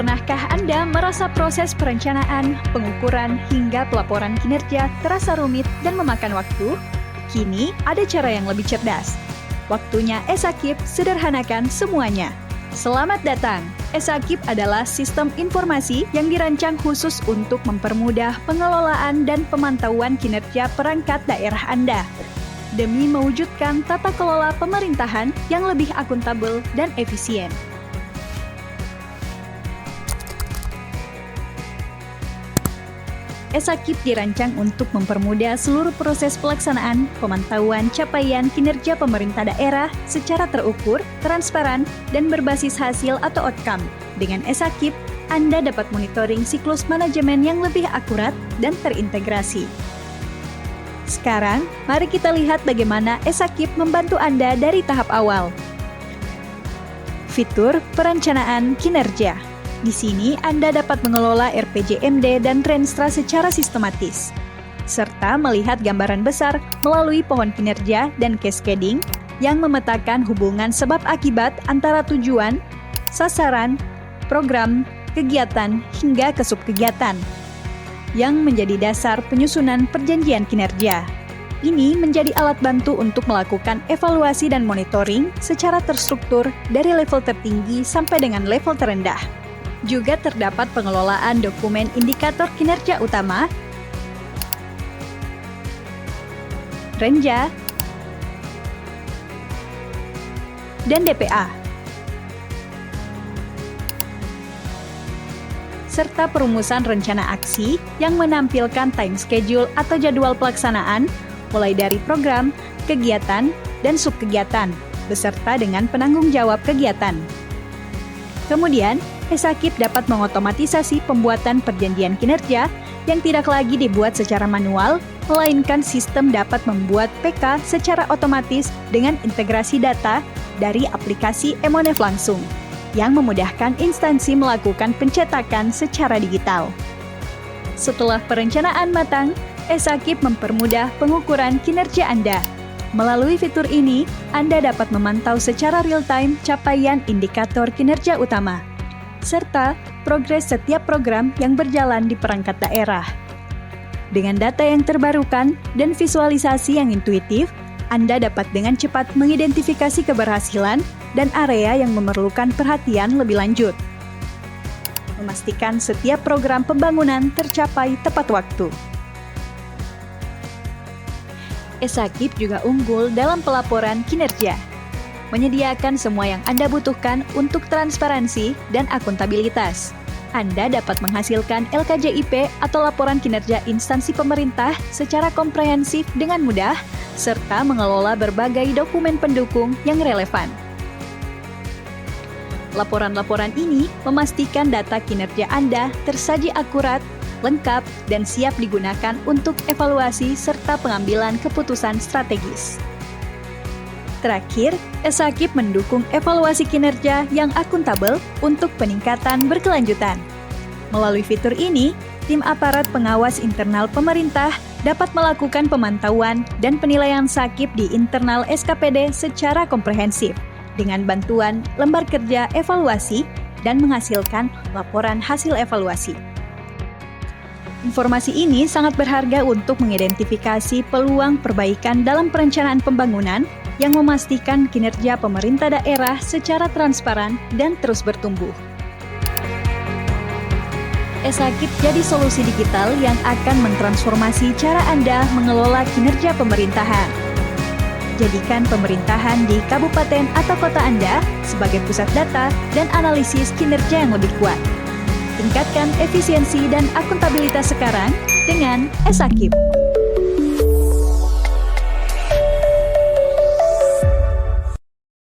Pernahkah Anda merasa proses perencanaan, pengukuran, hingga pelaporan kinerja terasa rumit dan memakan waktu? Kini ada cara yang lebih cerdas. Waktunya ESAKIP sederhanakan semuanya. Selamat datang! ESAKIP adalah sistem informasi yang dirancang khusus untuk mempermudah pengelolaan dan pemantauan kinerja perangkat daerah Anda, demi mewujudkan tata kelola pemerintahan yang lebih akuntabel dan efisien. ESAKIP dirancang untuk mempermudah seluruh proses pelaksanaan, pemantauan capaian kinerja pemerintah daerah secara terukur, transparan, dan berbasis hasil atau outcome. Dengan ESAKIP, Anda dapat monitoring siklus manajemen yang lebih akurat dan terintegrasi. Sekarang, mari kita lihat bagaimana ESAKIP membantu Anda dari tahap awal. Fitur perencanaan kinerja. Di sini Anda dapat mengelola RPJMD dan Renstra secara sistematis, serta melihat gambaran besar melalui pohon kinerja dan cascading yang memetakan hubungan sebab akibat antara tujuan, sasaran, program, kegiatan, hingga ke subkegiatan, yang menjadi dasar penyusunan perjanjian kinerja. Ini menjadi alat bantu untuk melakukan evaluasi dan monitoring secara terstruktur dari level tertinggi sampai dengan level terendah. Juga terdapat pengelolaan dokumen indikator kinerja utama, Renja, dan DPA, serta perumusan rencana aksi yang menampilkan time schedule atau jadwal pelaksanaan, mulai dari program, kegiatan, dan subkegiatan, beserta dengan penanggung jawab kegiatan. Kemudian, ESAKIP dapat mengotomatisasi pembuatan perjanjian kinerja yang tidak lagi dibuat secara manual, melainkan sistem dapat membuat PK secara otomatis dengan integrasi data dari aplikasi Emonef langsung, yang memudahkan instansi melakukan pencetakan secara digital. Setelah perencanaan matang, ESAKIP mempermudah pengukuran kinerja Anda. Melalui fitur ini, Anda dapat memantau secara real-time capaian indikator kinerja utama, serta progres setiap program yang berjalan di perangkat daerah. Dengan data yang terbarukan dan visualisasi yang intuitif, Anda dapat dengan cepat mengidentifikasi keberhasilan dan area yang memerlukan perhatian lebih lanjut, memastikan setiap program pembangunan tercapai tepat waktu. ESAKIP juga unggul dalam pelaporan kinerja, menyediakan semua yang Anda butuhkan untuk transparansi dan akuntabilitas. Anda dapat menghasilkan LKJIP atau laporan kinerja instansi pemerintah secara komprehensif dengan mudah, serta mengelola berbagai dokumen pendukung yang relevan. Laporan-laporan ini memastikan data kinerja Anda tersaji akurat, lengkap, dan siap digunakan untuk evaluasi serta pengambilan keputusan strategis. Terakhir, ESAKIP mendukung evaluasi kinerja yang akuntabel untuk peningkatan berkelanjutan. Melalui fitur ini, tim aparat pengawas internal pemerintah dapat melakukan pemantauan dan penilaian SAKIP di internal SKPD secara komprehensif, dengan bantuan lembar kerja evaluasi dan menghasilkan laporan hasil evaluasi. Informasi ini sangat berharga untuk mengidentifikasi peluang perbaikan dalam perencanaan pembangunan yang memastikan kinerja pemerintah daerah secara transparan dan terus bertumbuh. ESAKIP jadi solusi digital yang akan mentransformasi cara Anda mengelola kinerja pemerintahan. Jadikan pemerintahan di kabupaten atau kota Anda sebagai pusat data dan analisis kinerja yang lebih kuat. Tingkatkan efisiensi dan akuntabilitas sekarang dengan ESAKIP.